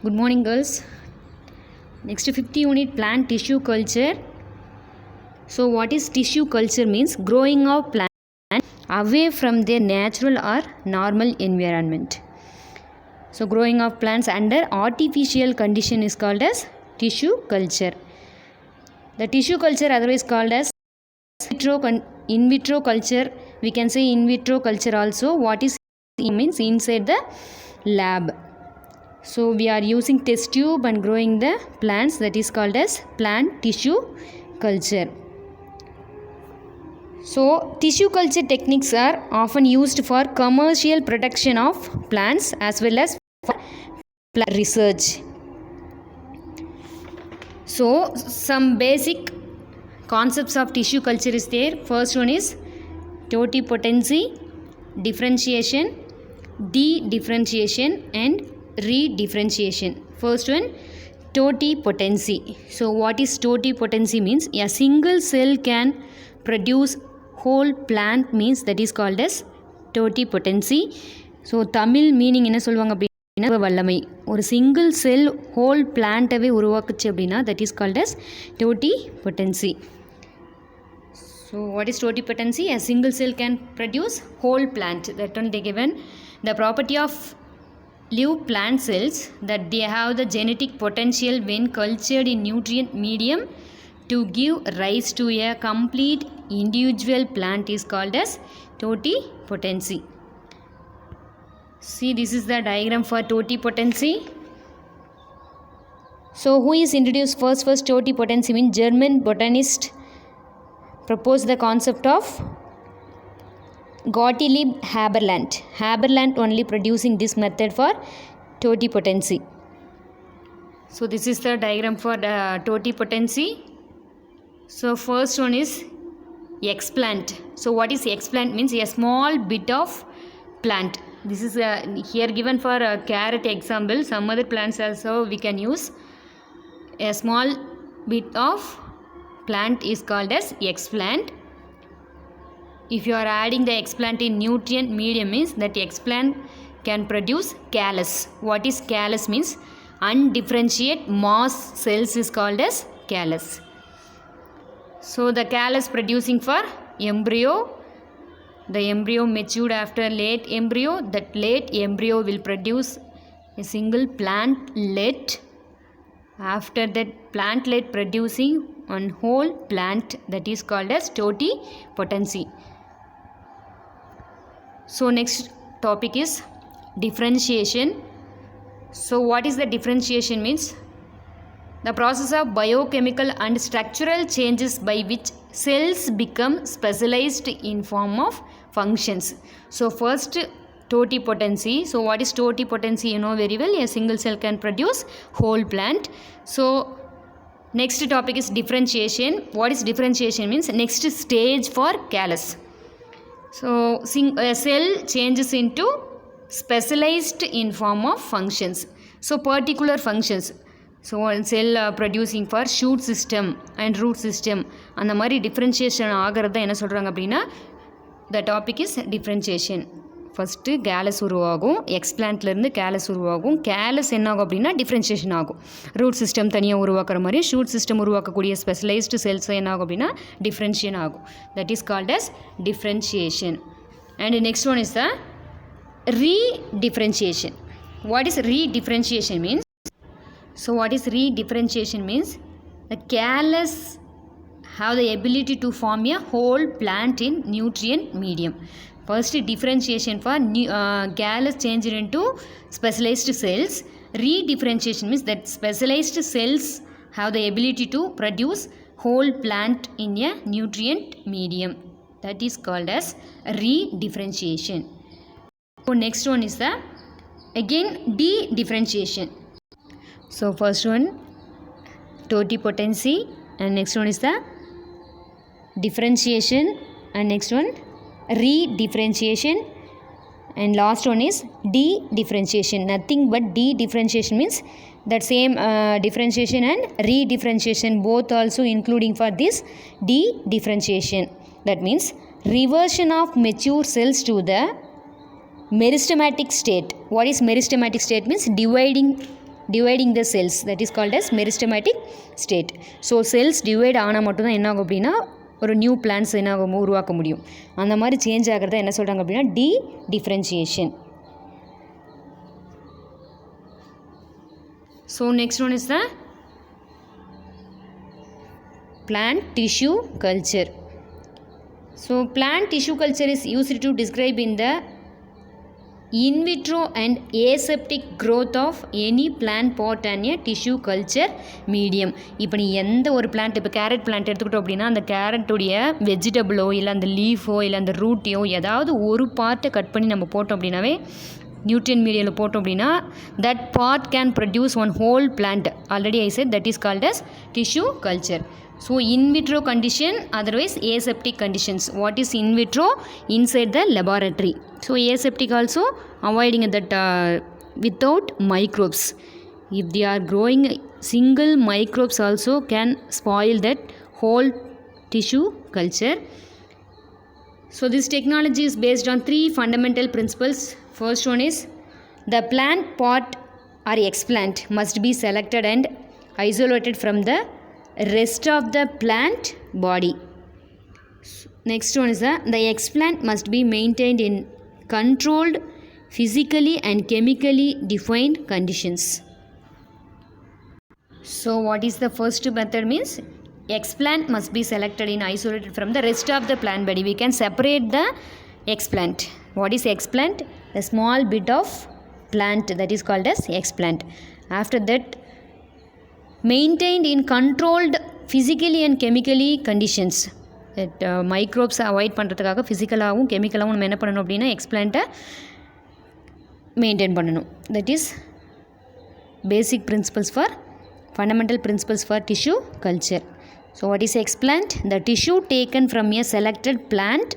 Good morning, girls. Next 50 unit, plant tissue culture. So what is tissue culture means? Growing of plants away from their natural or normal environment. So growing of plants under artificial condition is called as tissue culture. The tissue culture otherwise called as in vitro culture. We can say in vitro culture also. What is means inside the lab. So we are using test tube and growing the plants, that is called as plant tissue culture. So tissue culture techniques are often used for commercial production of plants as well as for plant research. So some basic concepts of tissue culture is there. First one is totipotency, differentiation, de-differentiation and redifferentiation. First one, totipotency. So what is totipotency means? A single cell can produce whole plant means, that is called as totipotency. So Tamil meaning என்ன சொல்வாங்க அப்படின்னா வல்லமை. ஒரு single cell whole plant-வே உருவாக்குச்சு அப்படின்னா that is called as totipotency. So what is totipotency? A single cell can produce whole plant. That one they given. The property of live plant cells that they have the genetic potential when cultured in nutrient medium to give rise to a complete individual plant is called as totipotency. See, this is the diagram for totipotency. So who is introduced first totipotency means German botanist proposed the concept of Gottlieb Haberland. Haberland only producing this method for totipotency. So this is the diagram for the totipotency. So first one is explant. So what is explant means? A small bit of plant. This is here given for a carrot example. Some other plants also we can use. A small bit of plant is called as explant. If you are adding the explant in nutrient medium means that explant can produce callus. What is callus means? Undifferentiate mass cells is called as callus. So the callus producing for embryo. The embryo matured after late embryo. That late embryo will produce a single plantlet. After that plantlet producing one whole plant, that is called as totipotency. So next topic is differentiation. So what is the differentiation means? The process of biochemical and structural changes by which cells become specialized in form of functions. So first totipotency. So what is totipotency? You know very well. A single cell can produce whole plant. So next topic is differentiation. What is differentiation means? Next stage for callus. So a cell changes into specialized in form of functions. So particular functions. So one cell producing for shoot system and root system. அந்த மாதிரி differentiation ஆகிறது என்ன சொல்கிறாங்க அப்படின்னா the topic is differentiation. First callus உருவாகும், எக்ஸ்பிளான்ட்லேருந்து callus உருவாகும். Callus என்ன ஆகும் அப்படின்னா டிஃப்ரென்ஷியேஷன் ஆகும். ரூட் சிஸ்டம் தனியாக உருவாக்குற மாதிரி ஷூட் சிஸ்டம் உருவாக்கக்கூடிய ஸ்பெஷலைஸ்டு செல்ஸ் என்ன ஆகும் அப்படின்னா டிஃப்ரென்ஷியேஷன் ஆகும். That is called as differentiation. And next one is the redifferentiation. What is redifferentiation means? So what is redifferentiation means? The callus have the ability to form a whole plant in nutrient medium. First differentiation for callus changed into specialized cells. Redifferentiation means that specialized cells have the ability to produce whole plant in a nutrient medium. That is called as redifferentiation. So next one is the again de-differentiation. So first one totipotency and next one is the differentiation and next one redifferentiation and last one is de-differentiation. Nothing but de-differentiation means that same differentiation and redifferentiation both also including for this de-differentiation. That means reversion of mature cells to the meristematic state. What is meristematic state means? Dividing dividing the cells, that is called as meristematic state. So cells divide ஆனால் மட்டும்தான் என்ன ஆகும் அப்படின்னா ஒரு new plans என்ன ஆகும் உருவாக்க முடியும். அந்த மாதிரி சேஞ்ச் ஆகிறத என்ன சொல்கிறாங்க அப்படின்னா differentiation. So next one is the plant tissue culture. So plant tissue culture is used to describe in the in vitro and aseptic growth of any plant pot and a tissue culture medium. இப்போ நீ எந்த ஒரு plant, இப்போ carrot plant எடுத்துக்கிட்டோம் அப்படின்னா அந்த கேரட்டுடைய வெஜிடபிளோ இல்லை அந்த லீஃபோ இல்லை அந்த ரூட்டையோ ஏதாவது ஒரு பார்ட்டை கட் பண்ணி நம்ம போட்டோம் அப்படின்னாவே நியூட்ரியன் மீடியாவில் போட்டோம் அப்படின்னா that part can produce one whole plant. Already I said that is called as tissue culture. So in vitro condition, otherwise aseptic conditions. What is in vitro? Inside the laboratory. So aseptic also avoiding that without microbes. If they are growing, single microbes also can spoil that whole tissue culture. So this technology is based on 3 fundamental principles. First one is the plant pot or explant must be selected and isolated from the rest of the plant body. Next one is the explant must be maintained in controlled physically and chemically defined conditions. So what is the first method means explant must be selected and isolated from the rest of the plant body. We can separate the explant. What is explant? A small bit of plant, that is called as explant. After that, maintained in controlled physically and chemically conditions. That microbes avoid பண்ணுறதுக்காக ஃபிசிக்கலாகவும் கெமிக்கலாகவும் நம்ம என்ன பண்ணணும் அப்படின்னா எக்ஸ்பிளான்ட்டை maintain பண்ணணும். That is basic principles for fundamental principles for tissue culture. So what is explant? The tissue taken from a selected plant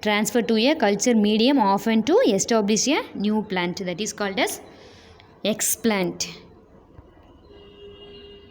transferred to a culture medium, often to establish a new plant. That is called as explant.